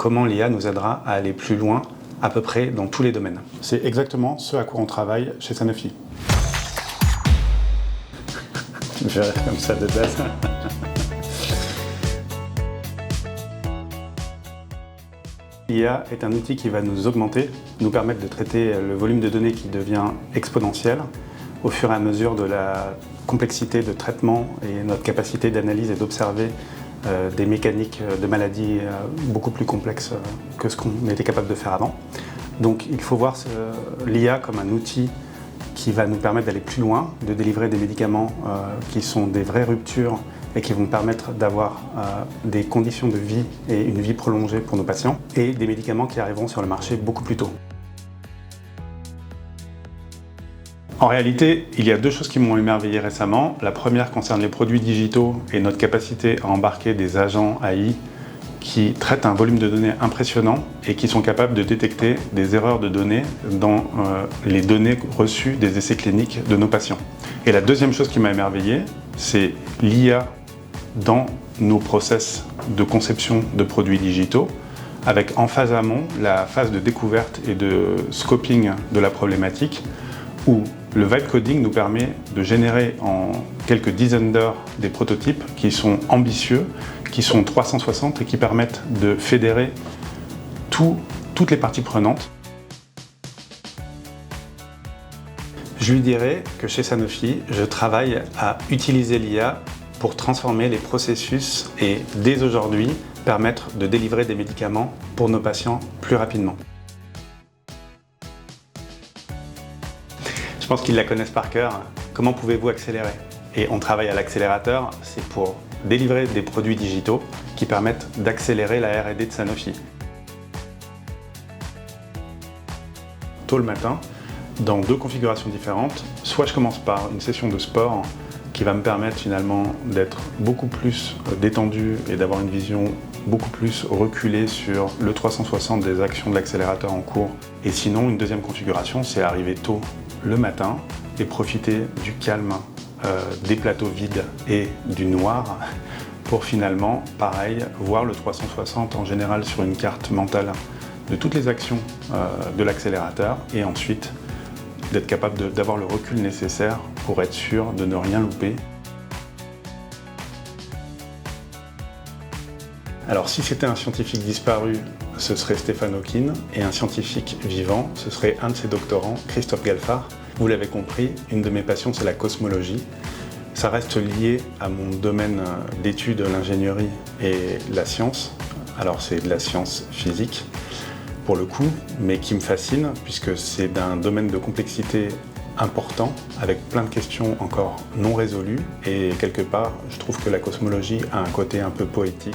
comment l'IA nous aidera à aller plus loin à peu près dans tous les domaines. C'est exactement ce à quoi on travaille chez Sanofi. Tu me fais rire comme ça de base. L'IA est un outil qui va nous augmenter, nous permettre de traiter le volume de données qui devient exponentiel au fur et à mesure de la complexité de traitement et notre capacité d'analyse et d'observer des mécaniques de maladies beaucoup plus complexes que ce qu'on était capable de faire avant. Donc il faut voir l'IA comme un outil qui va nous permettre d'aller plus loin, de délivrer des médicaments qui sont des vraies ruptures et qui vont permettre d'avoir des conditions de vie et une vie prolongée pour nos patients, et des médicaments qui arriveront sur le marché beaucoup plus tôt. En réalité, il y a deux choses qui m'ont émerveillé récemment. La première concerne les produits digitaux et notre capacité à embarquer des agents AI qui traitent un volume de données impressionnant et qui sont capables de détecter des erreurs de données dans les données reçues des essais cliniques de nos patients. Et la deuxième chose qui m'a émerveillé, c'est l'IA dans nos process de conception de produits digitaux, avec en phase amont la phase de découverte et de scoping de la problématique, où le vibe coding nous permet de générer en quelques dizaines d'heures des prototypes qui sont ambitieux, qui sont 360 et qui permettent de fédérer toutes les parties prenantes. Je lui dirais que chez Sanofi, je travaille à utiliser l'IA pour transformer les processus et dès aujourd'hui permettre de délivrer des médicaments pour nos patients plus rapidement. Je pense qu'ils la connaissent par cœur. Comment pouvez-vous accélérer? Et on travaille à l'accélérateur, c'est pour délivrer des produits digitaux qui permettent d'accélérer la R&D de Sanofi. Tôt le matin, dans deux configurations différentes, soit je commence par une session de sport qui va me permettre finalement d'être beaucoup plus détendu et d'avoir une vision beaucoup plus reculée sur le 360 des actions de l'accélérateur en cours. Et sinon, une deuxième configuration, c'est arriver tôt le matin et profiter du calme des plateaux vides et du noir pour finalement, pareil, voir le 360 en général sur une carte mentale de toutes les actions de l'accélérateur et ensuite d'être capable d'avoir le recul nécessaire pour être sûr de ne rien louper. Alors si c'était un scientifique disparu, ce serait Stephen Hawking, et un scientifique vivant, ce serait un de ses doctorants, Christophe Galfard. Vous l'avez compris, une de mes passions, c'est la cosmologie. Ça reste lié à mon domaine d'études, l'ingénierie et la science. Alors c'est de la science physique, pour le coup, mais qui me fascine, puisque c'est d'un domaine de complexité important, avec plein de questions encore non résolues, et quelque part, je trouve que la cosmologie a un côté un peu poétique.